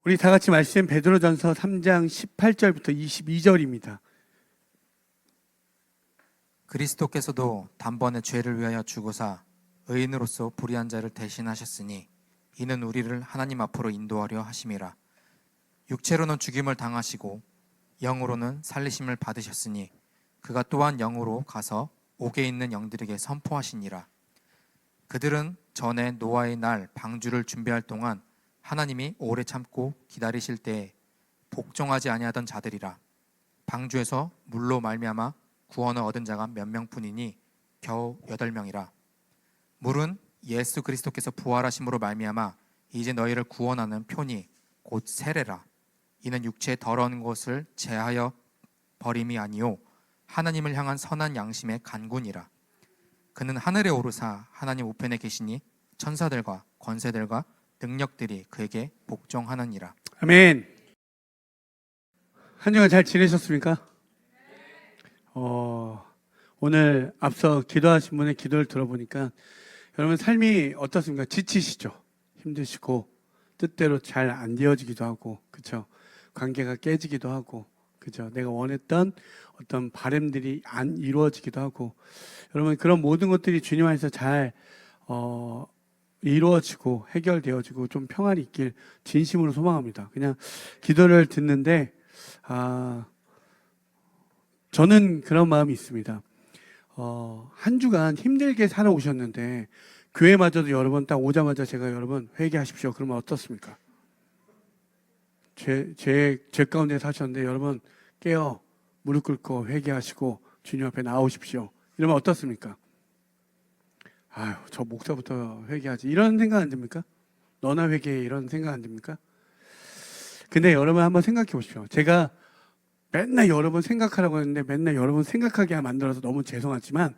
우리 다 같이 말씀 베드로전서 3장 18절부터 22절입니다. 그리스도께서도 단번에 죄를 위하여 죽으사 의인으로서 불의한 자를 대신하셨으니 이는 우리를 하나님 앞으로 인도하려 하심이라. 육체로는 죽임을 당하시고 영으로는 살리심을 받으셨으니 그가 또한 영으로 가서 옥에 있는 영들에게 선포하시니라. 그들은 전에 노아의 날 방주를 준비할 동안 하나님이 오래 참고 기다리실 때에 복종하지 아니하던 자들이라. 방주에서 물로 말미암아 구원을 얻은 자가 몇 명뿐이니 겨우 8명이라. 물은 예수 그리스도께서 부활하심으로 말미암아 이제 너희를 구원하는 표니 곧 세례라. 이는 육체의 더러운 것을 제하여 버림이 아니요 하나님을 향한 선한 양심의 간군이라. 그는 하늘에 오르사 하나님 우편에 계시니 천사들과 권세들과 능력들이 그에게 복종하느니라. 아멘. 한 주간 잘 지내셨습니까? 오늘 앞서 기도하신 분의 기도를 들어보니까 여러분 삶이 어떻습니까? 지치시죠? 힘드시고 뜻대로 잘 안 되어지기도 하고, 그렇죠? 관계가 깨지기도 하고, 그렇죠? 내가 원했던 어떤 바람들이 안 이루어지기도 하고, 여러분 그런 모든 것들이 주님 안에서 잘 이루어지고 해결되어지고 좀 평안이 있길 진심으로 소망합니다. 그냥 기도를 듣는데 저는 그런 마음이 있습니다. 한 주간 힘들게 살아오셨는데 교회마저도 여러분 딱 오자마자 제가 여러분 회개하십시오 그러면 어떻습니까? 죄 가운데 사셨는데 여러분 깨어 무릎 꿇고 회개하시고 주님 앞에 나오십시오 이러면 어떻습니까? 아유, 저 목사부터 회개하지 이런 생각 안 듭니까? 너나 회개해 이런 생각 안 듭니까? 근데 여러분 한번 생각해 보십시오. 제가 맨날 여러분 생각하라고 했는데 맨날 여러분 생각하게 만들어서 너무 죄송하지만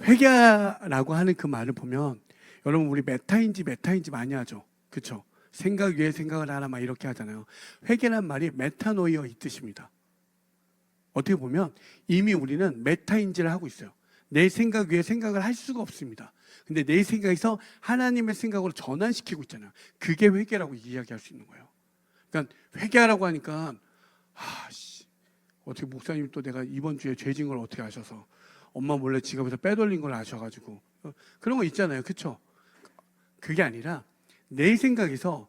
회개라고 하는 그 말을 보면 여러분 우리 메타인지 많이 하죠. 그렇죠? 생각 위에 생각을 하나 막 이렇게 하잖아요. 회개란 말이 메타노이어 이 뜻입니다. 어떻게 보면 이미 우리는 메타인지를 하고 있어요. 내 생각 위에 생각을 할 수가 없습니다. 근데 내 생각에서 하나님의 생각으로 전환시키고 있잖아요. 그게 회개라고 이야기할 수 있는 거예요. 그러니까 회개하라고 하니까 어떻게 목사님 또 내가 이번 주에 죄 진 걸 어떻게 아셔서 엄마 몰래 지갑에서 빼돌린 걸 아셔가지고 그런 거 있잖아요. 그렇죠? 그게 아니라 내 생각에서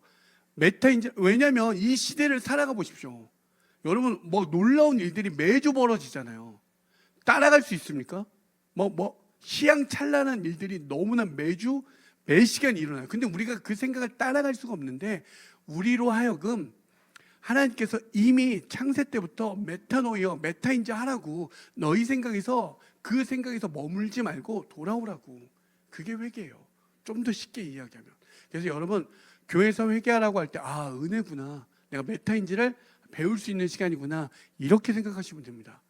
메타인지, 왜냐하면 이 시대를 살아가 보십시오. 여러분 뭐 놀라운 일들이 매주 벌어지잖아요. 따라갈 수 있습니까? 희양찬란한 일들이 너무나 매주 매시간 일어나요. 근데 우리가 그 생각을 따라갈 수가 없는데 우리로 하여금 하나님께서 이미 창세 때부터 메타노이어, 메타인지 하라고 너희 생각에서 그 생각에서 머물지 말고 돌아오라고. 그게 회개예요. 좀 더 쉽게 이야기하면. 그래서 여러분 교회에서 회개하라고 할 때 은혜구나. 내가 메타인지를 배울 수 있는 시간이구나. 이렇게 생각하시면 됩니다.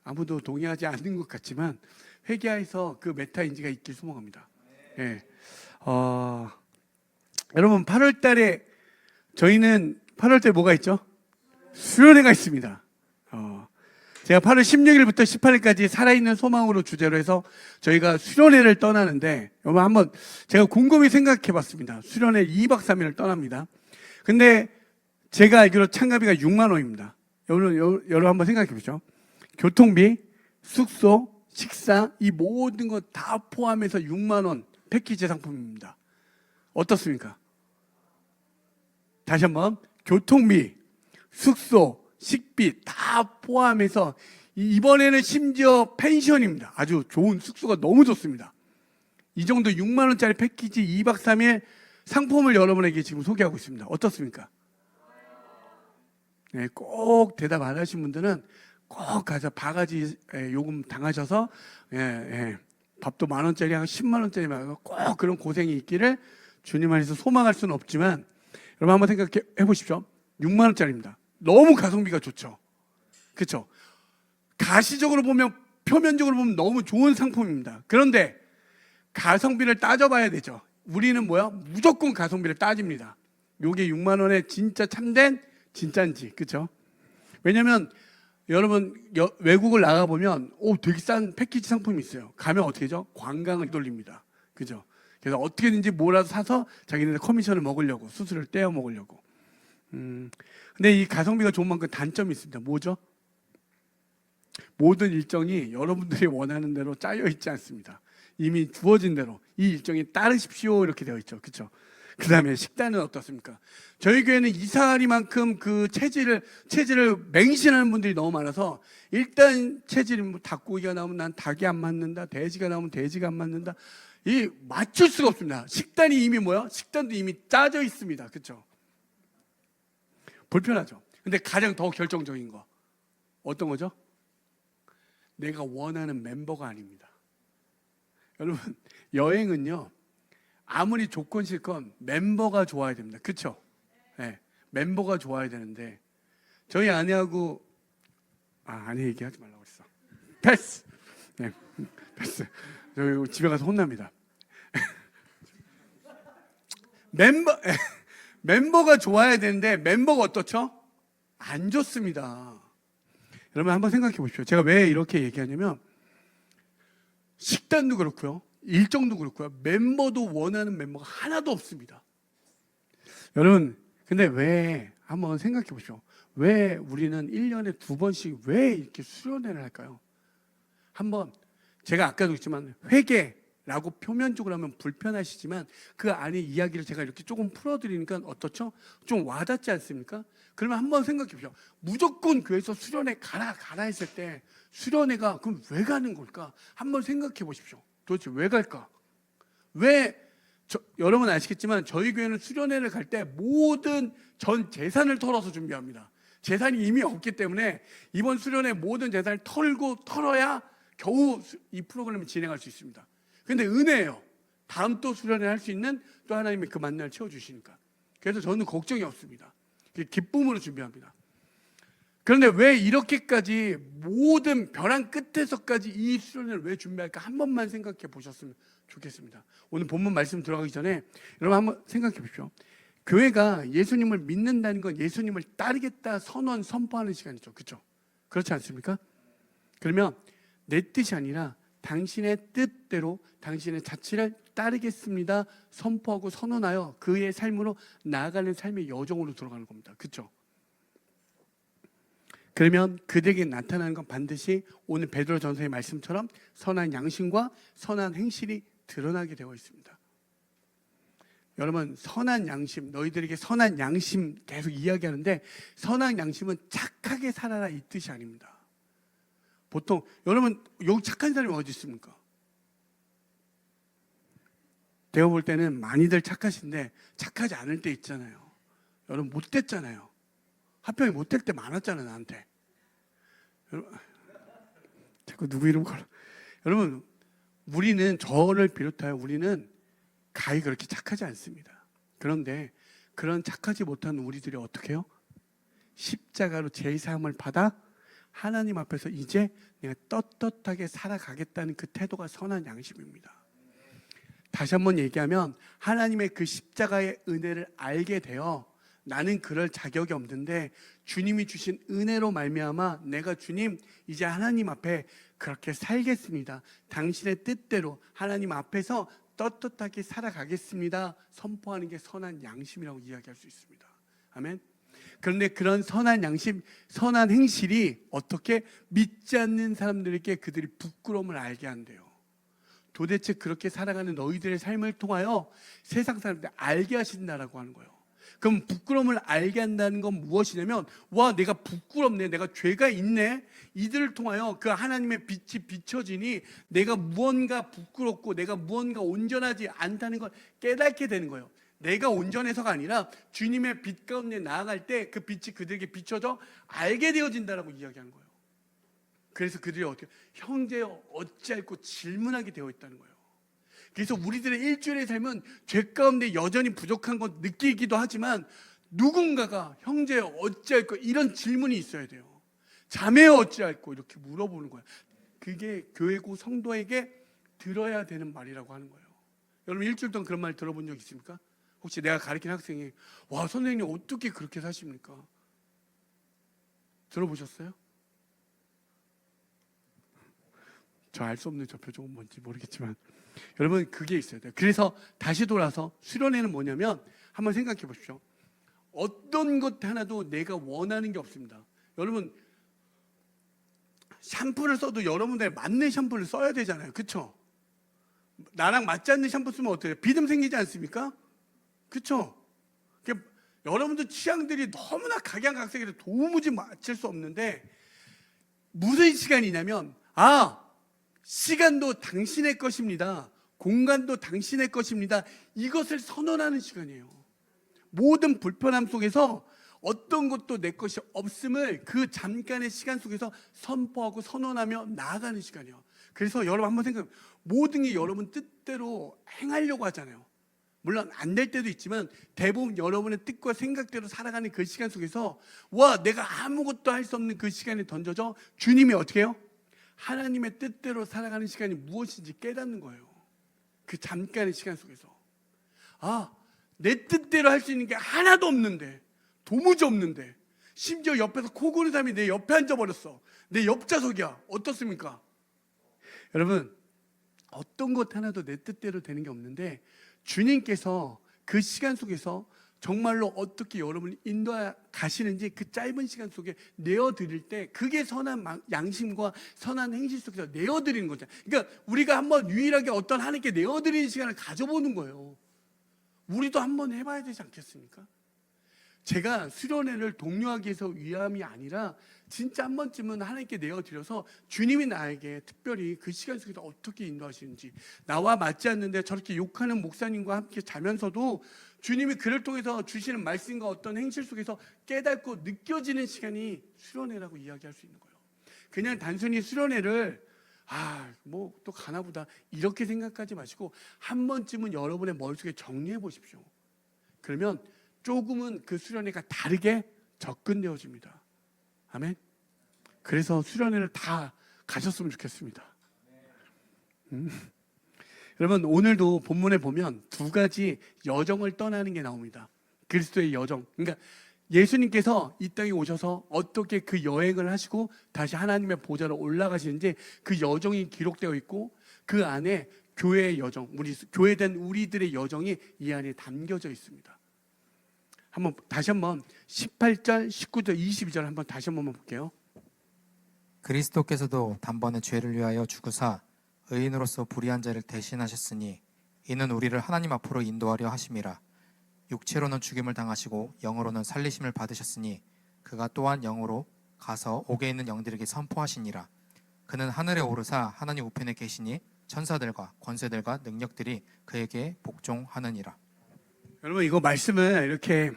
아무도 동의하지 않는 것 같지만 회개에서 그 메타인지가 있길 소망합니다. 네. 여러분 8월 달에 저희는 8월 달에 뭐가 있죠? 수련회가 있습니다. 제가 8월 16일부터 18일까지 살아있는 소망으로 주제로 해서 저희가 수련회를 떠나는데 여러분 한번 제가 곰곰이 생각해 봤습니다. 수련회 2박 3일을 떠납니다. 근데 제가 알기로 참가비가 6만 원입니다. 여러분 한번 생각해 보죠. 교통비, 숙소, 식사 이 모든 것 다 포함해서 6만 원 패키지 상품입니다. 어떻습니까? 다시 한번 교통비, 숙소, 식비 다 포함해서 이번에는 심지어 펜션입니다. 아주 좋은 숙소가 너무 좋습니다. 이 정도 6만 원짜리 패키지 2박 3일 상품을 여러분에게 지금 소개하고 있습니다. 어떻습니까? 네, 꼭 대답 안 하신 분들은 꼭 가서 바가지 요금 당하셔서 밥도 10,000원짜리 한 10만 원짜리 말고 꼭 그런 고생이 있기를 주님 안에서 소망할 수는 없지만 여러분 한번 생각해 보십시오. 6만 원짜리입니다. 너무 가성비가 좋죠. 그렇죠? 가시적으로 보면 표면적으로 보면 너무 좋은 상품입니다. 그런데 가성비를 따져봐야 되죠. 우리는 무조건 가성비를 따집니다. 요게 6만 원에 진짜 참된 진짜인지, 그렇죠? 왜냐면 여러분 외국을 나가보면 되게 싼 패키지 상품이 있어요. 가면 어떻게 하죠? 관광을 돌립니다. 그죠? 그래서 어떻게든지 뭐라도 사서 자기네들 커미션을 먹으려고, 수수료를 떼어 먹으려고. 근데 이 가성비가 좋은 만큼 단점이 있습니다. 뭐죠? 모든 일정이 여러분들이 원하는 대로 짜여 있지 않습니다. 이미 주어진 대로 이 일정이 따르십시오 이렇게 되어 있죠. 그렇죠? 그 다음에 식단은 어떻습니까? 저희 교회는 이사리만큼 그 체질을 맹신하는 분들이 너무 많아서 일단 체질이 뭐 닭고기가 나오면 난 닭이 안 맞는다, 돼지가 나오면 돼지가 안 맞는다, 이 맞출 수가 없습니다. 식단이 이미 뭐야? 식단도 이미 짜져 있습니다. 그렇죠? 불편하죠. 근데 가장 더 결정적인 거 어떤 거죠? 내가 원하는 멤버가 아닙니다. 여러분, 여행은요 아무리 조건 싫건 멤버가 좋아야 됩니다. 그렇죠? 네, 멤버가 좋아야 되는데 저희 아내하고 아내 얘기하지 말라고 그랬어. 패스. 네, 패스. 저희 집에 가서 혼납니다. 멤버가 좋아야 되는데 멤버가 어떻죠? 안 좋습니다. 여러분 한번 생각해 보십시오. 제가 왜 이렇게 얘기하냐면 식단도 그렇고요, 일정도 그렇고요, 멤버도 원하는 멤버가 하나도 없습니다. 여러분 근데 왜 한번 생각해 보십시오. 왜 우리는 1년에 2번씩 왜 이렇게 수련회를 할까요? 한번 제가 아까도 했지만 회개라고 표면적으로 하면 불편하시지만 그 안에 이야기를 제가 이렇게 조금 풀어드리니까 어떻죠? 좀 와닿지 않습니까? 그러면 한번 생각해 보십시오. 무조건 교회에서 수련회 가라 했을 때 수련회가 그럼 왜 가는 걸까? 한번 생각해 보십시오. 도대체 왜 갈까? 여러분 아시겠지만 저희 교회는 수련회를 갈 때 모든 전 재산을 털어서 준비합니다. 재산이 이미 없기 때문에 이번 수련회 모든 재산을 털어야 겨우 이 프로그램을 진행할 수 있습니다. 근데 은혜예요. 다음 또 수련회 할 수 있는 또 하나님의 그 만나를 채워주시니까. 그래서 저는 걱정이 없습니다. 기쁨으로 준비합니다. 그런데 왜 이렇게까지 모든 벼랑 끝에서까지 이 수련회를 왜 준비할까? 한 번만 생각해 보셨으면 좋겠습니다. 오늘 본문 말씀 들어가기 전에 여러분 한번 생각해 보십시오. 교회가 예수님을 믿는다는 건 예수님을 따르겠다 선포하는 시간이죠. 그렇죠? 그렇지 않습니까? 그러면 내 뜻이 아니라 당신의 뜻대로 당신의 자치를 따르겠습니다 선포하고 선언하여 그의 삶으로 나아가는 삶의 여정으로 들어가는 겁니다. 그렇죠? 그러면 그들에게 나타나는 건 반드시 오늘 베드로 전서의 말씀처럼 선한 양심과 선한 행실이 드러나게 되어 있습니다. 여러분 선한 양심, 너희들에게 선한 양심 계속 이야기하는데 선한 양심은 착하게 살아라 이 뜻이 아닙니다. 보통 여러분 여기 착한 사람이 어디 있습니까? 제가 볼 때는 많이들 착하신데 착하지 않을 때 있잖아요. 여러분 못됐잖아요. 합병이 못될 때 많았잖아요 나한테. 여러분, 자꾸 누구 이름 걸어. 여러분 우리는 저를 비롯하여 우리는 가히 그렇게 착하지 않습니다. 그런데 그런 착하지 못한 우리들이 어떻게 해요? 십자가로 제사함을 받아 하나님 앞에서 이제 내가 떳떳하게 살아가겠다는 그 태도가 선한 양심입니다. 다시 한번 얘기하면 하나님의 그 십자가의 은혜를 알게 되어 나는 그럴 자격이 없는데 주님이 주신 은혜로 말미암아 내가 주님 이제 하나님 앞에 그렇게 살겠습니다. 당신의 뜻대로 하나님 앞에서 떳떳하게 살아가겠습니다 선포하는 게 선한 양심이라고 이야기할 수 있습니다. 아멘. 그런데 그런 선한 양심, 선한 행실이 어떻게 믿지 않는 사람들에게 그들이 부끄러움을 알게 한대요. 도대체 그렇게 살아가는 너희들의 삶을 통하여 세상 사람들이 알게 하신다라고 하는 거예요. 그럼 부끄러움을 알게 한다는 건 무엇이냐면 와 내가 부끄럽네, 내가 죄가 있네, 이들을 통하여 그 하나님의 빛이 비춰지니 내가 무언가 부끄럽고 내가 무언가 온전하지 않다는 걸 깨닫게 되는 거예요. 내가 온전해서가 아니라 주님의 빛 가운데 나아갈 때 그 빛이 그들에게 비춰져 알게 되어진다라고 이야기하는 거예요. 그래서 그들이 어떻게 형제여 어찌할꼬 질문하게 되어 있다는 거예요. 그래서 우리들의 일주일의 삶은 죄 가운데 여전히 부족한 것 느끼기도 하지만 누군가가 형제여 어찌할꼬 이런 질문이 있어야 돼요. 자매여 어찌할꼬 이렇게 물어보는 거예요. 그게 교회고 성도에게 들어야 되는 말이라고 하는 거예요. 여러분 일주일 동안 그런 말 들어본 적 있습니까? 혹시 내가 가르친 학생이 와 선생님 어떻게 그렇게 사십니까? 들어보셨어요? 저 알 수 없는 저 표정은 뭔지 모르겠지만 여러분 그게 있어야 돼요. 그래서 다시 돌아서 수련회는 뭐냐면 한번 생각해 보십시오. 어떤 것 하나도 내가 원하는 게 없습니다. 여러분, 샴푸를 써도 여러분들 맞는 샴푸를 써야 되잖아요. 그렇죠? 나랑 맞지 않는 샴푸 쓰면 어때요? 비듬 생기지 않습니까? 그렇죠? 여러분들 취향들이 너무나 각양각색이라 도무지 맞출 수 없는데, 무슨 시간이냐면, 시간도 당신의 것입니다. 공간도 당신의 것입니다. 이것을 선언하는 시간이에요. 모든 불편함 속에서 어떤 것도 내 것이 없음을 그 잠깐의 시간 속에서 선포하고 선언하며 나아가는 시간이에요. 그래서 여러분 한번 생각해, 모든 게 여러분 뜻대로 행하려고 하잖아요. 물론 안 될 때도 있지만 대부분 여러분의 뜻과 생각대로 살아가는 그 시간 속에서 내가 아무것도 할 수 없는 그 시간에 던져져 주님이 어떻게 해요? 하나님의 뜻대로 살아가는 시간이 무엇인지 깨닫는 거예요. 그 잠깐의 시간 속에서 내 뜻대로 할 수 있는 게 하나도 없는데, 도무지 없는데, 심지어 옆에서 코 고는 사람이 내 옆에 앉아버렸어. 내 옆좌석이야. 어떻습니까? 여러분, 어떤 것 하나도 내 뜻대로 되는 게 없는데 주님께서 그 시간 속에서 정말로 어떻게 여러분을 인도해 가시는지 그 짧은 시간 속에 내어드릴 때, 그게 선한 양심과 선한 행실 속에서 내어드리는 거죠. 그러니까 우리가 한번 유일하게 어떤 하나님께 내어드리는 시간을 가져보는 거예요. 우리도 한번 해봐야 되지 않겠습니까? 제가 수련회를 독려하기 위해서 위함이 아니라 진짜 한 번쯤은 하나님께 내어드려서 주님이 나에게 특별히 그 시간 속에서 어떻게 인도하시는지, 나와 맞지 않는데 저렇게 욕하는 목사님과 함께 자면서도 주님이 그를 통해서 주시는 말씀과 어떤 행실 속에서 깨닫고 느껴지는 시간이 수련회라고 이야기할 수 있는 거예요. 그냥 단순히 수련회를 또 가나보다 이렇게 생각하지 마시고 한 번쯤은 여러분의 머릿속에 정리해 보십시오. 그러면 조금은 그 수련회가 다르게 접근되어집니다. 아멘. 그래서 수련회를 다 가셨으면 좋겠습니다. 여러분, 오늘도 본문에 보면 두 가지 여정을 떠나는 게 나옵니다. 그리스도의 여정. 그러니까 예수님께서 이 땅에 오셔서 어떻게 그 여행을 하시고 다시 하나님의 보좌로 올라가시는지 그 여정이 기록되어 있고, 그 안에 교회의 여정, 교회된 우리들의 여정이 이 안에 담겨져 있습니다. 다시 한번 18절, 19절, 22절 한번 다시 한번 볼게요. 그리스도께서도 단번에 죄를 위하여 죽으사 의인으로서 불의한 자를 대신하셨으니 이는 우리를 하나님 앞으로 인도하려 하심이라. 육체로는 죽임을 당하시고 영으로는 살리심을 받으셨으니 그가 또한 영으로 가서 옥에 있는 영들에게 선포하시니라. 그는 하늘에 오르사 하나님 우편에 계시니 천사들과 권세들과 능력들이 그에게 복종하느니라. 여러분, 이거 말씀을 이렇게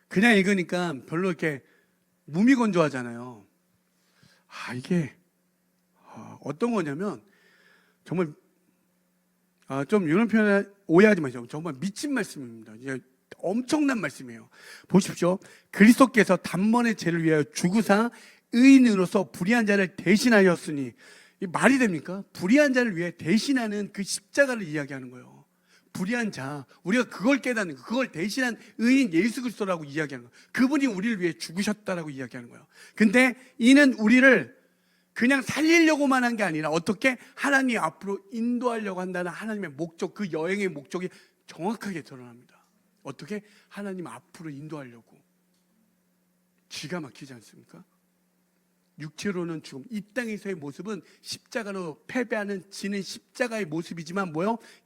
그냥 읽으니까 별로 이렇게 무미건조하잖아요. 이게 어떤 거냐면 정말 좀 이런 표현 오해하지 마세요. 정말 미친 말씀입니다. 엄청난 말씀이에요. 보십시오. 그리스도께서 단번에 죄를 위하여 죽으사 의인으로서 불의한 자를 대신하였으니, 이 말이 됩니까? 불의한 자를 위해 대신하는 그 십자가를 이야기하는 거예요. 불의한 자, 우리가 그걸 깨닫는 거, 그걸 대신한 의인 예수 그리스도라고 이야기하는 거예요. 그분이 우리를 위해 죽으셨다라고 이야기하는 거예요. 근데 이는 우리를 그냥 살리려고만 한 게 아니라 어떻게 하나님 앞으로 인도하려고 한다는 하나님의 목적, 그 여행의 목적이 정확하게 드러납니다. 어떻게? 하나님 앞으로 인도하려고. 기가 막히지 않습니까? 육체로는 죽음, 이 땅에서의 모습은 십자가로 패배하는 지는 십자가의 모습이지만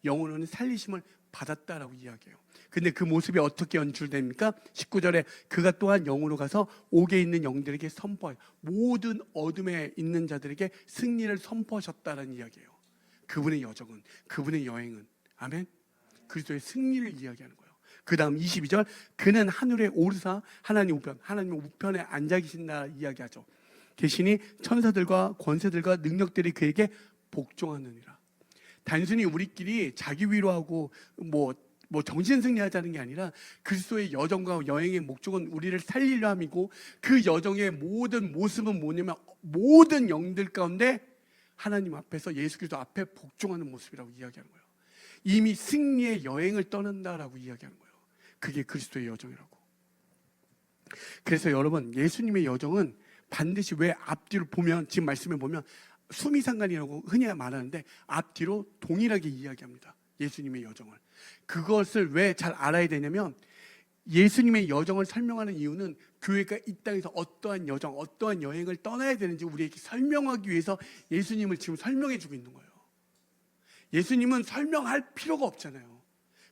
영으로는 살리심을 받았다라고 이야기해요. 근데 그 모습이 어떻게 연출됩니까? 19절에 그가 또한 영으로 가서 옥에 있는 영들에게 선포해요. 모든 어둠에 있는 자들에게 승리를 선포하셨다는 이야기예요. 그분의 여정은, 그분의 여행은, 아멘, 그리스도의 승리를 이야기하는 거예요. 그 다음 22절, 그는 하늘에 오르사 하나님 우편에 앉아 계신다 이야기하죠. 계시니 천사들과 권세들과 능력들이 그에게 복종하느니라. 단순히 우리끼리 자기 위로하고 정신 승리하자는 게 아니라 그리스도의 여정과 여행의 목적은 우리를 살리려 함이고, 그 여정의 모든 모습은 뭐냐면 모든 영들 가운데 하나님 앞에서 예수 그리스도 앞에 복종하는 모습이라고 이야기하는 거예요. 이미 승리의 여행을 떠난다라고 이야기하는 거예요. 그게 그리스도의 여정이라고. 그래서 여러분, 예수님의 여정은 반드시 왜 앞뒤로 보면, 지금 말씀에 보면 수미상관이라고 흔히 말하는데 앞뒤로 동일하게 이야기합니다. 예수님의 여정을. 그것을 왜 잘 알아야 되냐면 예수님의 여정을 설명하는 이유는 교회가 이 땅에서 어떠한 여정, 어떠한 여행을 떠나야 되는지 우리에게 설명하기 위해서 예수님을 지금 설명해 주고 있는 거예요. 예수님은 설명할 필요가 없잖아요.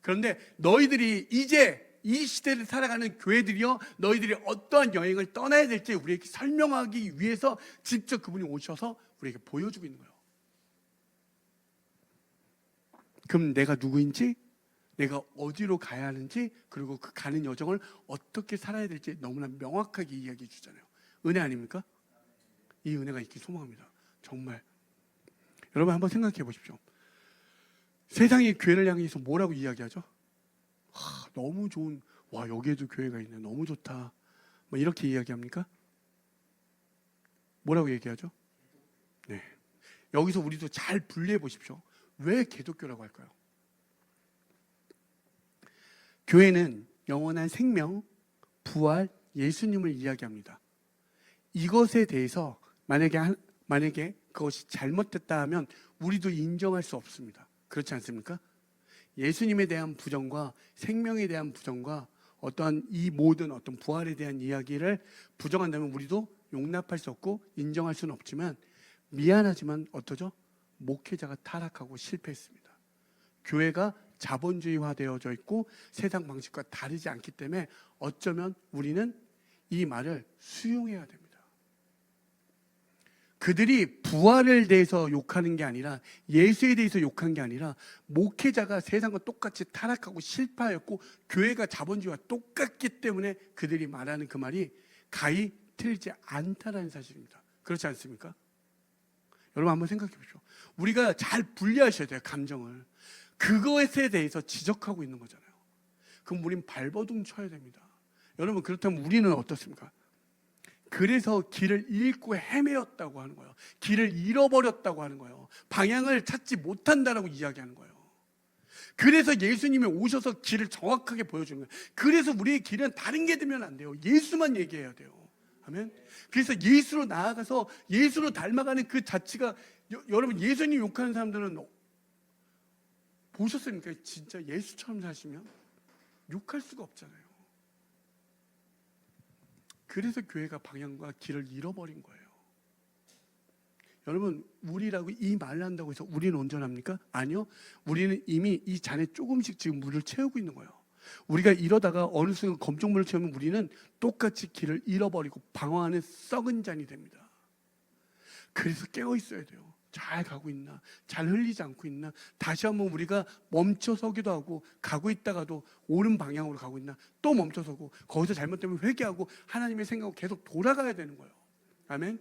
그런데 너희들이 이제 이 시대를 살아가는 교회들이요, 너희들이 어떠한 여행을 떠나야 될지 우리에게 설명하기 위해서 직접 그분이 오셔서 우리에게 보여주고 있는 거예요. 그럼 내가 누구인지, 내가 어디로 가야 하는지, 그리고 그 가는 여정을 어떻게 살아야 될지 너무나 명확하게 이야기해 주잖아요. 은혜 아닙니까? 이 은혜가 있기 소망합니다. 정말 여러분 한번 생각해 보십시오. 세상이 교회를 향해서 뭐라고 이야기하죠? 너무 좋은, 와 여기에도 교회가 있네, 너무 좋다, 뭐 이렇게 이야기합니까? 뭐라고 얘기하죠? 네. 여기서 우리도 잘 분리해 보십시오. 왜 기독교라고 할까요? 교회는 영원한 생명, 부활, 예수님을 이야기합니다. 이것에 대해서 만약에 그것이 잘못됐다 하면 우리도 인정할 수 없습니다. 그렇지 않습니까? 예수님에 대한 부정과 생명에 대한 부정과 어떠한 이 모든 어떤 부활에 대한 이야기를 부정한다면 우리도 용납할 수 없고 인정할 수는 없지만, 미안하지만 어떠죠? 목회자가 타락하고 실패했습니다. 교회가 자본주의화되어져 있고 세상 방식과 다르지 않기 때문에 어쩌면 우리는 이 말을 수용해야 됩니다. 그들이 부활을 대해서 욕하는 게 아니라, 예수에 대해서 욕한 게 아니라, 목회자가 세상과 똑같이 타락하고 실패하였고 교회가 자본주의와 똑같기 때문에 그들이 말하는 그 말이 가히 틀리지 않다라는 사실입니다. 그렇지 않습니까? 여러분 한번 생각해 보십시오. 우리가 잘 분리하셔야 돼요. 감정을. 그것에 대해서 지적하고 있는 거잖아요. 그럼 우린 발버둥 쳐야 됩니다. 여러분 그렇다면 우리는 어떻습니까? 그래서 길을 잃고 헤매었다고 하는 거예요. 길을 잃어버렸다고 하는 거예요. 방향을 찾지 못한다라고 이야기하는 거예요. 그래서 예수님이 오셔서 길을 정확하게 보여주는 거예요. 그래서 우리의 길은 다른 게 되면 안 돼요. 예수만 얘기해야 돼요. 아멘. 그래서 예수로 나아가서 예수로 닮아가는 그 자체가, 여러분 예수님 욕하는 사람들은 보셨습니까? 진짜 예수처럼 사시면 욕할 수가 없잖아요. 그래서 교회가 방향과 길을 잃어버린 거예요. 여러분 우리라고 이 말을 한다고 해서 우리는 온전합니까? 아니요. 우리는 이미 이 잔에 조금씩 지금 물을 채우고 있는 거예요. 우리가 이러다가 어느 순간 검정물을 채우면 우리는 똑같이 길을 잃어버리고 방황하는 썩은 잔이 됩니다. 그래서 깨어 있어야 돼요. 잘 가고 있나? 잘 흘리지 않고 있나? 다시 한번 우리가 멈춰서기도 하고, 가고 있다가도 옳은 방향으로 가고 있나? 또 멈춰서고, 거기서 잘못되면 회개하고 하나님의 생각으로 계속 돌아가야 되는 거예요. 아멘.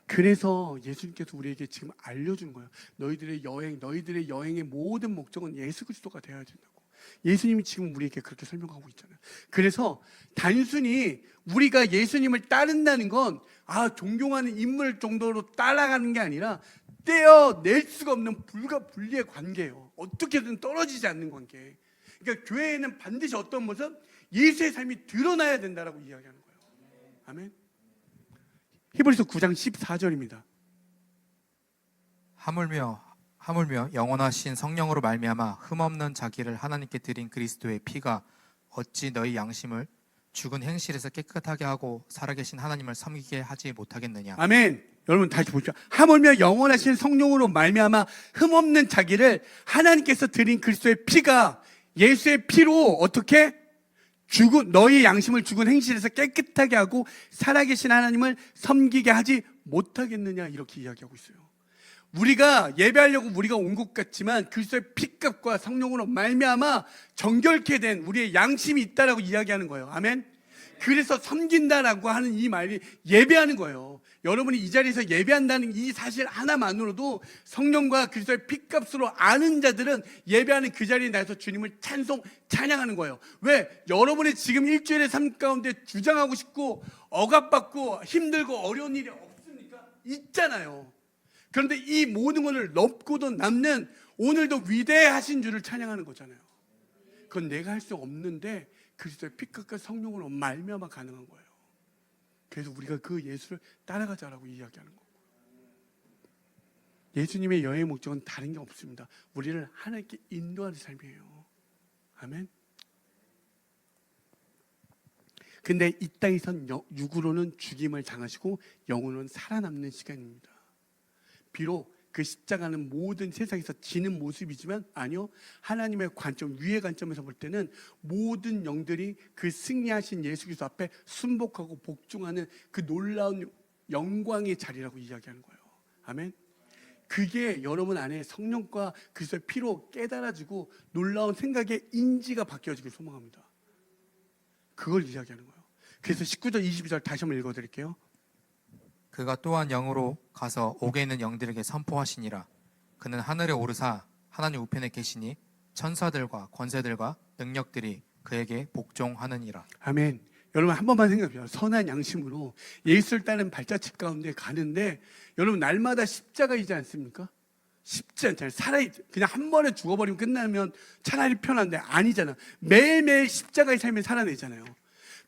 그래서 예수님께서 우리에게 지금 알려주는 거예요. 너희들의 여행의 모든 목적은 예수 그리스도가 되어야 된다고. 예수님이 지금 우리에게 그렇게 설명하고 있잖아요. 그래서 단순히 우리가 예수님을 따른다는 건 존경하는 인물 정도로 따라가는 게 아니라 떼어낼 수가 없는 불가분리의 관계예요. 어떻게든 떨어지지 않는 관계. 그러니까 교회에는 반드시 어떤 모습? 예수의 삶이 드러나야 된다라고 이야기하는 거예요. 아멘. 히브리서 9장 14절입니다. 하물며 영원하신 성령으로 말미암아 흠없는 자기를 하나님께 드린 그리스도의 피가 어찌 너희 양심을 죽은 행실에서 깨끗하게 하고 살아계신 하나님을 섬기게 하지 못하겠느냐. 아멘. 여러분 다시 보시죠. 하물며 영원하신 성령으로 말미암아 흠없는 자기를 하나님께서 드린 그리스도의 피가, 예수의 피로 어떻게 너희 양심을 죽은 행실에서 깨끗하게 하고 살아계신 하나님을 섬기게 하지 못하겠느냐, 이렇게 이야기하고 있어요. 우리가 예배하려고 우리가 온 것 같지만 그리스도의 피값과 성령으로 말미암아 정결케 된 우리의 양심이 있다라고 이야기하는 거예요. 아멘. 그래서 섬긴다라고 하는 이 말이 예배하는 거예요. 여러분이 이 자리에서 예배한다는 이 사실 하나만으로도 성령과 그리스도의 피값으로 아는 자들은 예배하는 그 자리에 나와서 주님을 찬양하는 거예요. 왜? 여러분의 지금 일주일의 삶 가운데 주장하고 싶고 억압받고 힘들고 어려운 일이 없습니까? 있잖아요. 그런데 이 모든 것을 넘고도 남는 오늘도 위대하신 주를 찬양하는 거잖아요. 그건 내가 할 수 없는데 그리스도의 피값과 성령으로 말미암아 가능한 거예요. 그래서 우리가 그 예수를 따라가자라고 이야기하는 거고, 예수님의 여행의 목적은 다른 게 없습니다. 우리를 하나님께 인도하는 삶이에요. 아멘. 근데 이 땅에선 육으로는 죽임을 당하시고 영으로는 살아남는 시간입니다. 비록 그 십자가는 모든 세상에서 지는 모습이지만 아니요, 하나님의 관점, 위의 관점에서 볼 때는 모든 영들이 그 승리하신 예수 그리스도 앞에 순복하고 복종하는 그 놀라운 영광의 자리라고 이야기하는 거예요. 아멘. 그게 여러분 안에 성령과 그리스도의 피로 깨달아지고 놀라운 생각의 인지가 바뀌어지길 소망합니다. 그걸 이야기하는 거예요. 그래서 19절 22절 다시 한번 읽어드릴게요. 그가 또한 영으로 가서 옥에 있는 영들에게 선포하시니라. 그는 하늘에 오르사 하나님 우편에 계시니 천사들과 권세들과 능력들이 그에게 복종하느니라. 아멘. 여러분 한 번만 생각해보세요. 선한 양심으로 예수를 따른 발자취 가운데 가는데 여러분 날마다 십자가이지 않습니까? 쉽지 않잖아요. 그냥 한 번에 죽어버리면 끝나면 차라리 편한데 아니잖아. 매일매일 십자가의 삶을 살아내잖아요.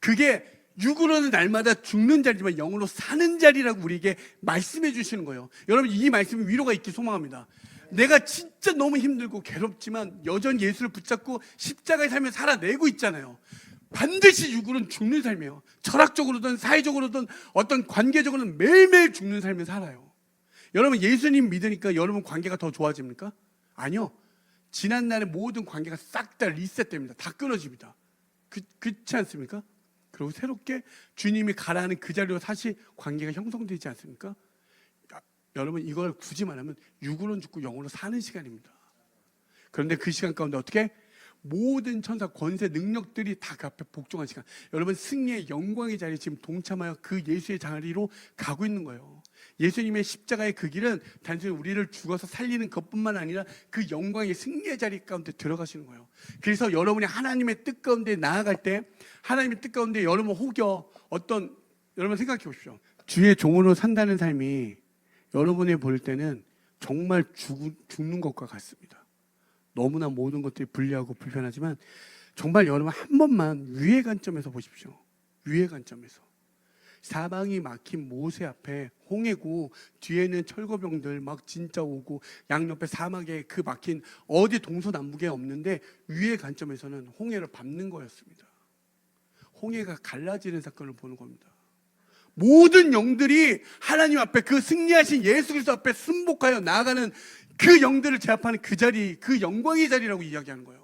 그게 육으로는 날마다 죽는 자리지만 영으로 사는 자리라고 우리에게 말씀해 주시는 거예요. 여러분 이 말씀이 위로가 있길 소망합니다. 내가 진짜 너무 힘들고 괴롭지만 여전히 예수를 붙잡고 십자가의 삶을 살아내고 있잖아요. 반드시 육으로는 죽는 삶이에요. 철학적으로든 사회적으로든 어떤 관계적으로는 매일매일 죽는 삶을 살아요. 여러분 예수님 믿으니까 여러분 관계가 더 좋아집니까? 아니요. 지난날의 모든 관계가 싹 다 리셋됩니다. 다 끊어집니다. 그렇지 않습니까? 그리고 새롭게 주님이 가라 하는 그 자리로 다시 관계가 형성되지 않습니까? 여러분 이걸 굳이 말하면 육으로는 죽고 영으로 사는 시간입니다. 그런데 그 시간 가운데 어떻게? 모든 천사 권세 능력들이 다 그 앞에 복종한 시간. 여러분 승리의 영광의 자리에 지금 동참하여 그 예수의 자리로 가고 있는 거예요. 예수님의 십자가의 그 길은 단순히 우리를 죽어서 살리는 것뿐만 아니라 그 영광의 승리의 자리 가운데 들어가시는 거예요. 그래서 여러분이 하나님의 뜻 가운데 나아갈 때 하나님의 뜻 가운데 여러분 혹여 여러분 생각해 보십시오. 주의 종으로 산다는 삶이 여러분이 볼 때는 정말 죽는 것과 같습니다. 너무나 모든 것들이 불리하고 불편하지만 정말 여러분 한 번만 위의 관점에서 보십시오. 위의 관점에서 사방이 막힌 모세 앞에 홍해고 뒤에는 철거병들 막 진짜 오고 양옆에 사막에 그 막힌 어디 동서남북에 없는데 위의 관점에서는 홍해를 밟는 거였습니다. 홍해가 갈라지는 사건을 보는 겁니다. 모든 영들이 하나님 앞에 그 승리하신 예수 그리스도 앞에 순복하여 나아가는 그 영들을 제압하는 그 자리, 그 영광의 자리라고 이야기하는 거예요.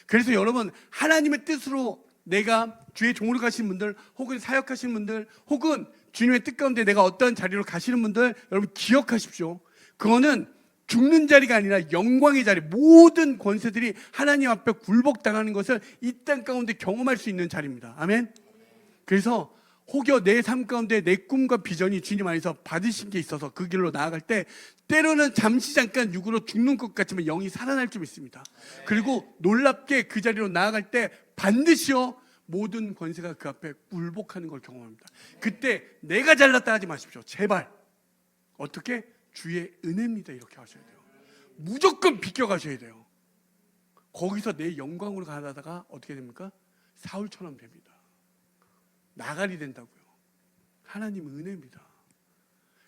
그래서 여러분 하나님의 뜻으로 내가 주의 종으로 가시는 분들 혹은 사역하시는 분들 혹은 주님의 뜻 가운데 내가 어떤 자리로 가시는 분들 여러분 기억하십시오. 그거는 죽는 자리가 아니라 영광의 자리, 모든 권세들이 하나님 앞에 굴복당하는 것을 이 땅 가운데 경험할 수 있는 자리입니다. 아멘. 그래서 혹여 내 삶 가운데 내 꿈과 비전이 주님 안에서 받으신 게 있어서 그 길로 나아갈 때 때로는 잠시 잠깐 육으로 죽는 것 같지만 영이 살아날 줄 믿습니다. 그리고 놀랍게 그 자리로 나아갈 때 반드시요 모든 권세가 그 앞에 굴복하는 걸 경험합니다. 그때 내가 잘났다 하지 마십시오. 제발. 어떻게? 주의 은혜입니다. 이렇게 하셔야 돼요. 무조건 비껴가셔야 돼요. 거기서 내 영광으로 가다가 어떻게 됩니까? 사울처럼 됩니다. 나가리 된다고요. 하나님 은혜입니다.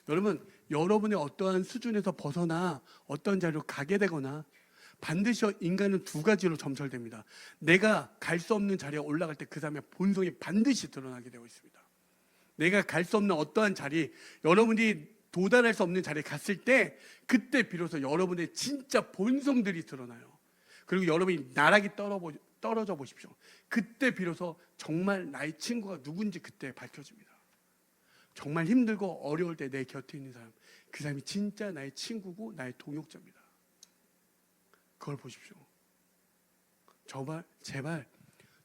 여러분, 여러분의 어떠한 수준에서 벗어나 어떤 자리로 가게 되거나 반드시 인간은 두 가지로 점철됩니다. 내가 갈 수 없는 자리에 올라갈 때 그 사람의 본성이 반드시 드러나게 되어 있습니다. 내가 갈 수 없는 어떠한 자리, 여러분이 도달할 수 없는 자리에 갔을 때 그때 비로소 여러분의 진짜 본성들이 드러나요. 그리고 여러분이 나락이 떨어져 보십시오. 그때 비로소 정말 나의 친구가 누군지 그때 밝혀집니다. 정말 힘들고 어려울 때 내 곁에 있는 사람, 그 사람이 진짜 나의 친구고 나의 동역자입니다. 그걸 보십시오. 제발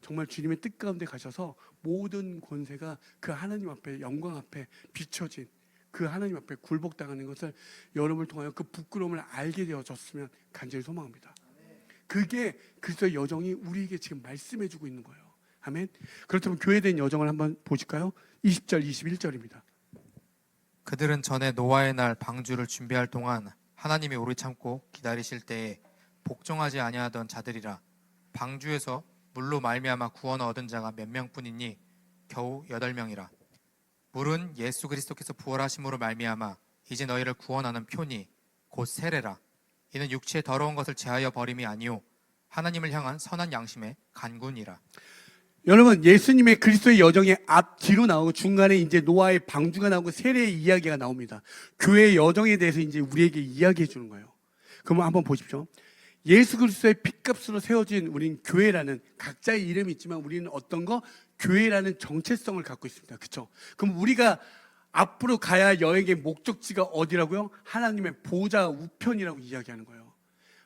정말 주님의 뜻 가운데 가셔서 모든 권세가 그 하나님 앞에 영광 앞에 비춰진 그 하나님 앞에 굴복당하는 것을 여러분을 통하여 그 부끄러움을 알게 되어졌으면 간절히 소망합니다. 그게 그리스도의 여정이 우리에게 지금 말씀해주고 있는 거예요. 아멘. 그렇다면 교회된 여정을 한번 보실까요? 20절 21절입니다. 그들은 전에 노아의 날 방주를 준비할 동안 하나님이 오래 참고 기다리실 때에 복종하지 아니하던 자들이라. 방주에서 물로 말미암아 구원을 얻은 자가 몇 명뿐이니 겨우 8명이라. 물은 예수 그리스도께서 부활하심으로 말미암아 이제 너희를 구원하는 표니 곧 세례라. 이는 육체의 더러운 것을 제하여 버림이 아니요 하나님을 향한 선한 양심의 간군이라. 여러분, 예수님의 그리스도의 여정의 앞 뒤로 나오고 중간에 이제 노아의 방주가 나오고 세례의 이야기가 나옵니다. 교회의 여정에 대해서 이제 우리에게 이야기해 주는 거예요. 그러면 한번 보십시오. 예수 그리스도의 핏값으로 세워진 우린 교회라는 각자의 이름이 있지만 우리는 어떤 거? 교회라는 정체성을 갖고 있습니다. 그렇죠? 그럼 우리가 앞으로 가야 할 여행의 목적지가 어디라고요? 하나님의 보좌 우편이라고 이야기하는 거예요.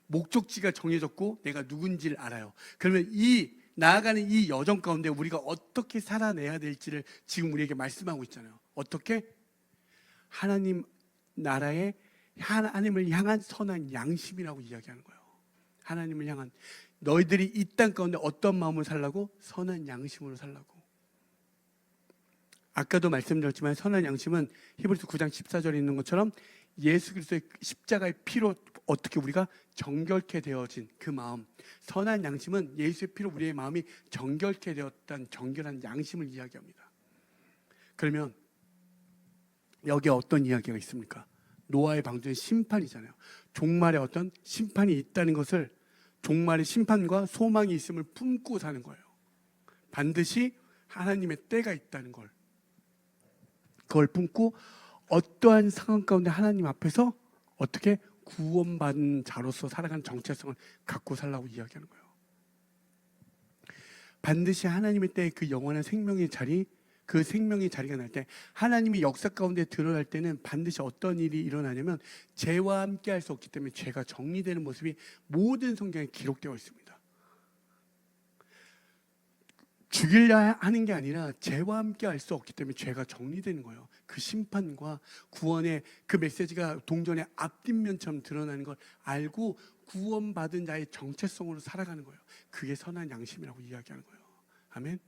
목적지가 정해졌고 내가 누군지를 알아요. 그러면 이 나아가는 이 여정 가운데 우리가 어떻게 살아내야 될지를 지금 우리에게 말씀하고 있잖아요. 어떻게? 하나님 나라의 하나님을 향한 선한 양심이라고 이야기하는 거예요. 하나님을 향한 너희들이 이 땅 가운데 어떤 마음을 살라고? 선한 양심으로 살라고. 아까도 말씀드렸지만 선한 양심은 히브리서 9장 14절에 있는 것처럼 예수 그리스도의 십자가의 피로 어떻게 우리가 정결케 되어진 그 마음, 선한 양심은 예수의 피로 우리의 마음이 정결케 되었다는 정결한 양심을 이야기합니다. 그러면 여기에 어떤 이야기가 있습니까? 노아의 방주는 심판이잖아요. 종말에 어떤 심판이 있다는 것을, 종말의 심판과 소망이 있음을 품고 사는 거예요. 반드시 하나님의 때가 있다는 걸, 그걸 품고 어떠한 상황 가운데 하나님 앞에서 어떻게 구원받은 자로서 살아가는 정체성을 갖고 살라고 이야기하는 거예요. 반드시 하나님의 때에 그 영원한 생명의 자리, 그 생명의 자리가 날 때, 하나님이 역사 가운데 드러날 때는 반드시 어떤 일이 일어나냐면 죄와 함께 할 수 없기 때문에 죄가 정리되는 모습이 모든 성경에 기록되어 있습니다. 죽이려 하는 게 아니라 죄와 함께 할 수 없기 때문에 죄가 정리되는 거예요. 그 심판과 구원의 그 메시지가 동전의 앞뒷면처럼 드러나는 걸 알고 구원받은 자의 정체성으로 살아가는 거예요. 그게 선한 양심이라고 이야기하는 거예요. 아멘.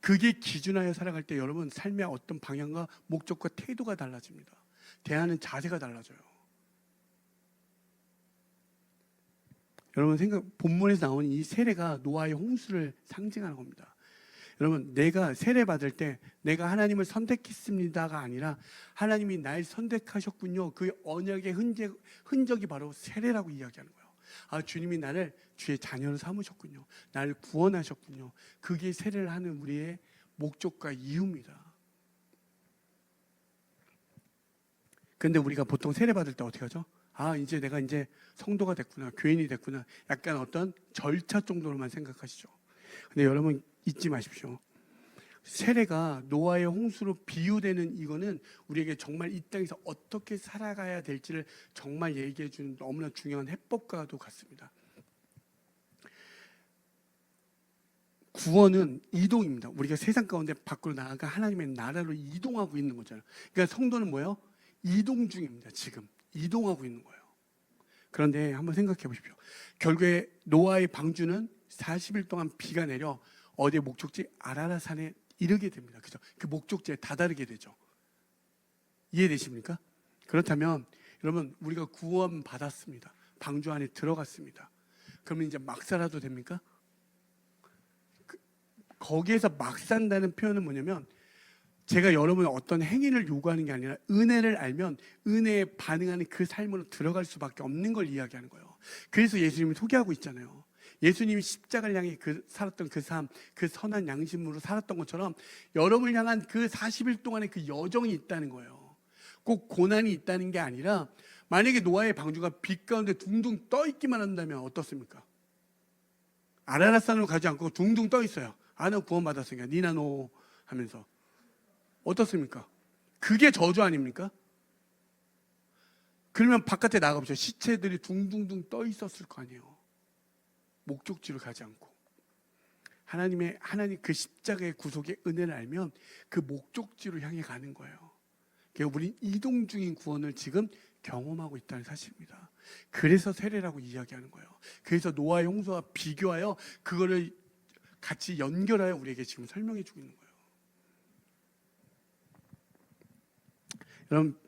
그게 기준하여 살아갈 때 여러분 삶의 어떤 방향과 목적과 태도가 달라집니다. 대하는 자세가 달라져요. 여러분 본문에서 나온 이 세례가 노아의 홍수를 상징하는 겁니다. 여러분, 내가 세례 받을 때 내가 하나님을 선택했습니다가 아니라 하나님이 날 선택하셨군요. 그 언약의 흔적이 바로 세례라고 이야기하는 거예요. 아, 주님이 나를 주의 자녀로 삼으셨군요. 나를 구원하셨군요. 그게 세례를 하는 우리의 목적과 이유입니다. 그런데 우리가 보통 세례 받을 때 어떻게 하죠? 아, 이제 내가 이제 성도가 됐구나, 교인이 됐구나, 약간 어떤 절차 정도로만 생각하시죠. 근데 여러분 잊지 마십시오. 세례가 노아의 홍수로 비유되는 이거는 우리에게 정말 이 땅에서 어떻게 살아가야 될지를 정말 얘기해 주는 너무나 중요한 해법과도 같습니다. 구원은 이동입니다. 우리가 세상 가운데 밖으로 나아가 하나님의 나라로 이동하고 있는 거잖아요. 그러니까 성도는 뭐예요? 이동 중입니다. 지금 이동하고 있는 거예요. 그런데 한번 생각해 보십시오. 결국에 노아의 방주는 40일 동안 비가 내려 어디의 목적지? 아라랏산에 이르게 됩니다. 그죠? 그 목적지에 다다르게 되죠. 이해되십니까? 그렇다면 여러분, 우리가 구원 받았습니다. 방주 안에 들어갔습니다. 그러면 이제 막 살아도 됩니까? 거기에서 막 산다는 표현은 뭐냐면, 제가 여러분의 어떤 행위를 요구하는 게 아니라 은혜를 알면 은혜에 반응하는 그 삶으로 들어갈 수밖에 없는 걸 이야기하는 거예요. 그래서 예수님이 소개하고 있잖아요. 예수님이 십자가를 향해 살았던 그 삶, 그 선한 양심으로 살았던 것처럼 여러분을 향한 그 40일 동안의 그 여정이 있다는 거예요. 꼭 고난이 있다는 게 아니라, 만약에 노아의 방주가 빛 가운데 둥둥 떠 있기만 한다면 어떻습니까? 아라랏산으로 가지 않고 둥둥 떠 있어요. 아, 너 구원받았으니까 니나 노 하면서 어떻습니까? 그게 저주 아닙니까? 그러면 바깥에 나가보죠. 시체들이 둥둥둥 떠 있었을 거 아니에요. 목적지로 가지 않고 하나님 그 십자가의 구속의 은혜를 알면 그 목적지로 향해 가는 거예요. 그러니까 우린 이동 중인 구원을 지금 경험하고 있다는 사실입니다. 그래서 세례라고 이야기하는 거예요. 그래서 노아의 홍수와 비교하여 그거를 같이 연결하여 우리에게 지금 설명해 주고 있는 거예요. 여러분,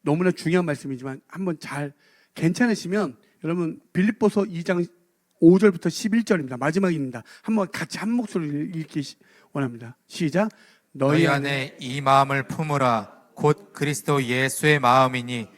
너무나 중요한 말씀이지만 한번 잘 괜찮으시면 여러분 빌립보서 2장 5절부터 11절입니다. 마지막입니다. 한번 같이 한 목소리를 읽기 원합니다. 시작. 너희 안에 이 마음을 품으라. 곧 그리스도 예수의 마음이니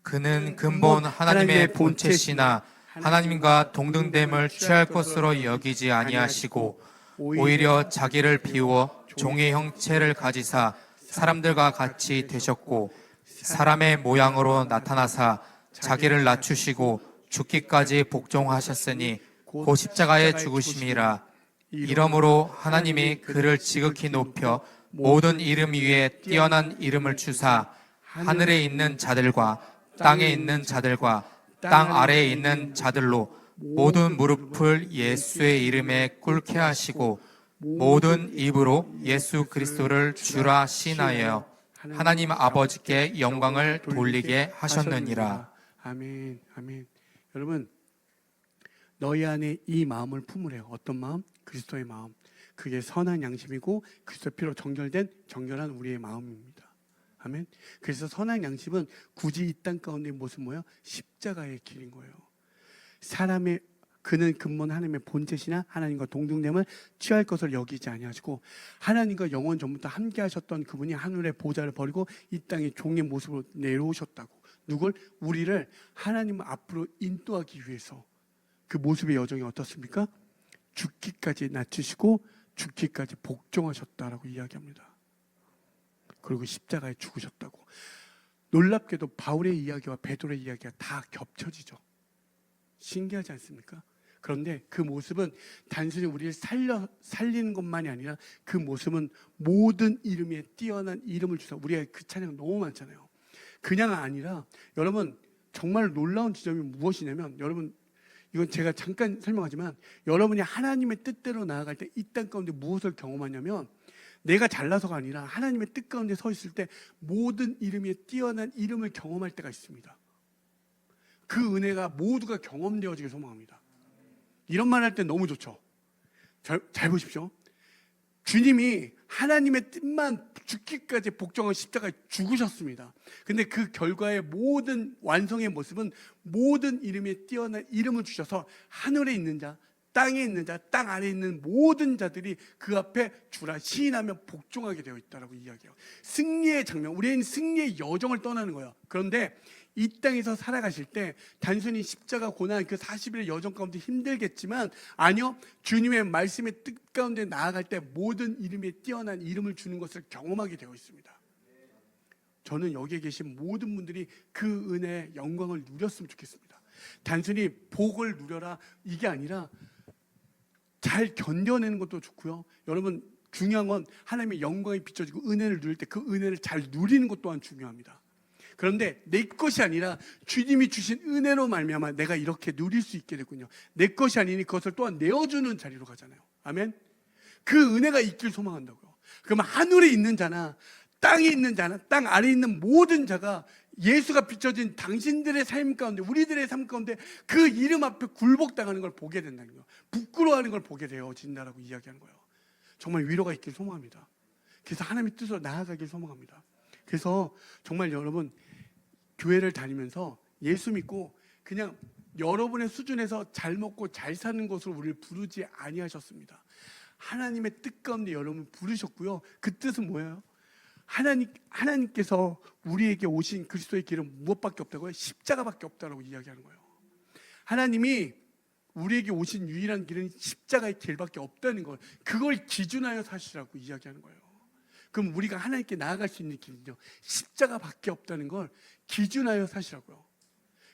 그는 근본 하나님의 본체시나 하나님과 동등됨을 취할 것으로 여기지 아니하시고 오히려 자기를 비우어 종의 형체를 가지사 사람들과 같이 되셨고 사람의 모양으로 나타나사 자기를 낮추시고 죽기까지 복종하셨으니 곧 십자가의 죽으심이라. 이러므로 하나님이 그를 지극히 높여 모든 이름 위에 뛰어난 이름을 주사 하늘에 있는 자들과 땅에 있는 자들과 땅 아래에 있는 자들로 모든 무릎을 예수의 이름에 꿇게 하시고 모든 입으로 예수 그리스도를 주라 시인하여 하나님 아버지께 영광을 돌리게 하셨느니라. 아멘, 아멘. 여러분, 너희 안에 이 마음을 품으래요. 어떤 마음? 그리스도의 마음. 그게 선한 양심이고 그리스도 피로 정결된 정결한 우리의 마음입니다. 아멘. 그래서 선한 양심은 굳이 이 땅 가운데의 모습 뭐예요? 십자가의 길인 거예요. 사람의 그는 근본 하나님의 본체시나 하나님과 동등됨을 취할 것을 여기지 아니하시고 하나님과 영원 전부터 함께 하셨던 그분이 하늘의 보좌를 버리고 이 땅에 종의 모습으로 내려오셨다고. 누굴? 우리를 하나님 앞으로 인도하기 위해서. 그 모습의 여정이 어떻습니까? 죽기까지 낮추시고 죽기까지 복종하셨다라고 이야기합니다. 그리고 십자가에 죽으셨다고. 놀랍게도 바울의 이야기와 베드로의 이야기가 다 겹쳐지죠. 신기하지 않습니까? 그런데 그 모습은 단순히 우리를 살리는 것만이 아니라 그 모습은 모든 이름에 뛰어난 이름을 주사. 우리가 그 찬양 너무 많잖아요. 그냥 아니라 여러분 정말 놀라운 지점이 무엇이냐면 여러분 이건 제가 잠깐 설명하지만 여러분이 하나님의 뜻대로 나아갈 때 이 땅 가운데 무엇을 경험하냐면 내가 잘나서가 아니라 하나님의 뜻 가운데 서 있을 때 모든 이름에 뛰어난 이름을 경험할 때가 있습니다. 그 은혜가 모두가 경험되어지길 소망합니다. 이런 말 할 때 너무 좋죠. 잘 보십시오. 주님이 하나님의 뜻만 죽기까지 복종한 십자가에 죽으셨습니다. 근데 그 결과의 모든 완성의 모습은 모든 이름에 뛰어난 이름을 주셔서 하늘에 있는 자, 땅에 있는 자, 땅 아래에 있는 모든 자들이 그 앞에 주라 시인하며 복종하게 되어 있다라고 이야기해요. 승리의 장면, 우리는 승리의 여정을 떠나는 거예요. 그런데 이 땅에서 살아가실 때 단순히 십자가 고난 그 40일의 여정 가운데 힘들겠지만 아니요, 주님의 말씀의 뜻 가운데 나아갈 때 모든 이름에 뛰어난 이름을 주는 것을 경험하게 되어 있습니다. 저는 여기에 계신 모든 분들이 그 은혜의 영광을 누렸으면 좋겠습니다. 단순히 복을 누려라 이게 아니라 잘 견뎌내는 것도 좋고요. 여러분 중요한 건 하나님의 영광이 비춰지고 은혜를 누릴 때 그 은혜를 잘 누리는 것 또한 중요합니다. 그런데 내 것이 아니라 주님이 주신 은혜로 말미암아 내가 이렇게 누릴 수 있게 됐군요. 내 것이 아니니 그것을 또한 내어주는 자리로 가잖아요. 아멘. 그 은혜가 있길 소망한다고요. 그러면 하늘에 있는 자나 땅에 있는 자나 땅 아래에 있는 모든 자가 예수가 비춰진 당신들의 삶 가운데 우리들의 삶 가운데 그 이름 앞에 굴복당하는 걸 보게 된다는 거예요. 부끄러워하는 걸 보게 되어진다라고 이야기하는 거예요. 정말 위로가 있길 소망합니다. 그래서 하나님의 뜻으로 나아가길 소망합니다. 그래서 정말 여러분 교회를 다니면서 예수 믿고 그냥 여러분의 수준에서 잘 먹고 잘 사는 것으로 우리를 부르지 아니하셨습니다. 하나님의 뜻 가운데 여러분 부르셨고요. 그 뜻은 뭐예요? 하나님께서 우리에게 오신 그리스도의 길은 무엇밖에 없다고요? 십자가밖에 없다고 이야기하는 거예요. 하나님이 우리에게 오신 유일한 길은 십자가의 길밖에 없다는 걸, 그걸 기준하여 사시라고 이야기하는 거예요. 그럼 우리가 하나님께 나아갈 수 있는 길은요, 십자가밖에 없다는 걸 기준하여 사시라고요.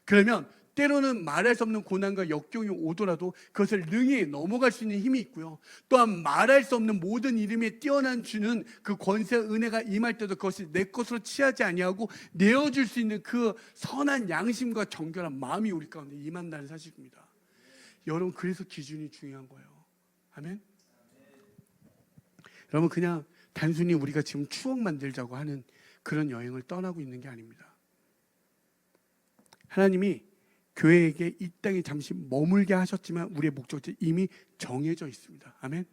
그러면 때로는 말할 수 없는 고난과 역경이 오더라도 그것을 능히 넘어갈 수 있는 힘이 있고요. 또한 말할 수 없는 모든 이름에 뛰어난 주는 그 권세 은혜가 임할 때도 그것이 내 것으로 취하지 아니하고 내어줄 수 있는 그 선한 양심과 정결한 마음이 우리 가운데 임한다는 사실입니다. 여러분 그래서 기준이 중요한 거예요. 아멘. 여러분 그냥 단순히 우리가 지금 추억 만들자고 하는 그런 여행을 떠나고 있는 게 아닙니다. 하나님이 교회에게 이 땅에 잠시 머물게 하셨지만 우리의 목적지 이미 정해져 있습니다. 아멘.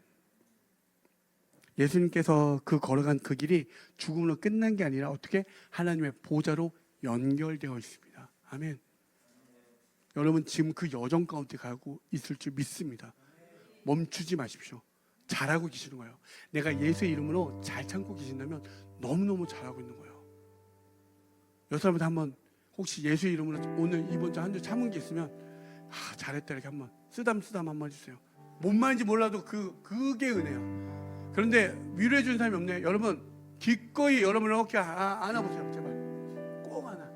예수님께서 그 걸어간 그 길이 죽음으로 끝난 게 아니라 어떻게 하나님의 보좌로 연결되어 있습니다. 아멘. 여러분 지금 그 여정 가운데 가고 있을 줄 믿습니다. 멈추지 마십시오. 잘하고 계시는 거예요. 내가 예수의 이름으로 잘 참고 계신다면 너무너무 잘하고 있는 거예요. 여러분들 한번 혹시 예수의 이름으로 오늘 이번 주 한 주 참은 게 있으면 잘했다 이렇게 한번 쓰담쓰담 한번 해주세요. 뭔 말인지 몰라도 그게 은혜야. 그런데 위로해 주는 사람이 없네. 여러분 기꺼이 여러분을 어깨 안아보세요. 제발 꼭 안아.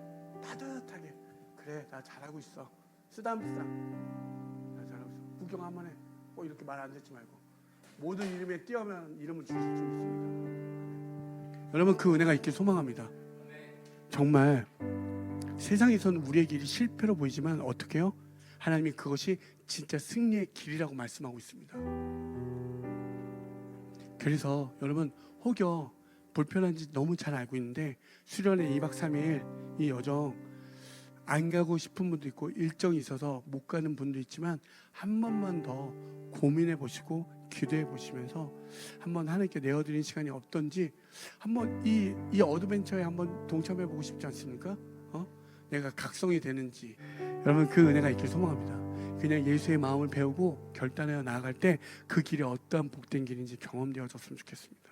따뜻하게. 그래 나 잘하고 있어. 쓰담쓰담 나 잘하고 있어. 구경 한번 해. 꼭 이렇게 말 안 듣지 말고 모든 이름에 띄어면 이름을 주실 줄 믿습니다. 여러분 그 은혜가 있길 소망합니다. 정말 세상에서는 우리의 길이 실패로 보이지만 어떻게 해요? 하나님이 그것이 진짜 승리의 길이라고 말씀하고 있습니다. 그래서 여러분 혹여 불편한지 너무 잘 알고 있는데 수련회 2박 3일 이 여정 안 가고 싶은 분도 있고 일정이 있어서 못 가는 분도 있지만 한 번만 더 고민해 보시고 기도해 보시면서 한번 하나님께 내어드리는 시간이 어떤지 한번 이 어드벤처에 한번 동참해 보고 싶지 않습니까? 내가 각성이 되는지. 여러분 그 은혜가 있길 소망합니다. 그냥 예수의 마음을 배우고 결단하여 나아갈 때 그 길이 어떠한 복된 길인지 경험되어졌으면 좋겠습니다.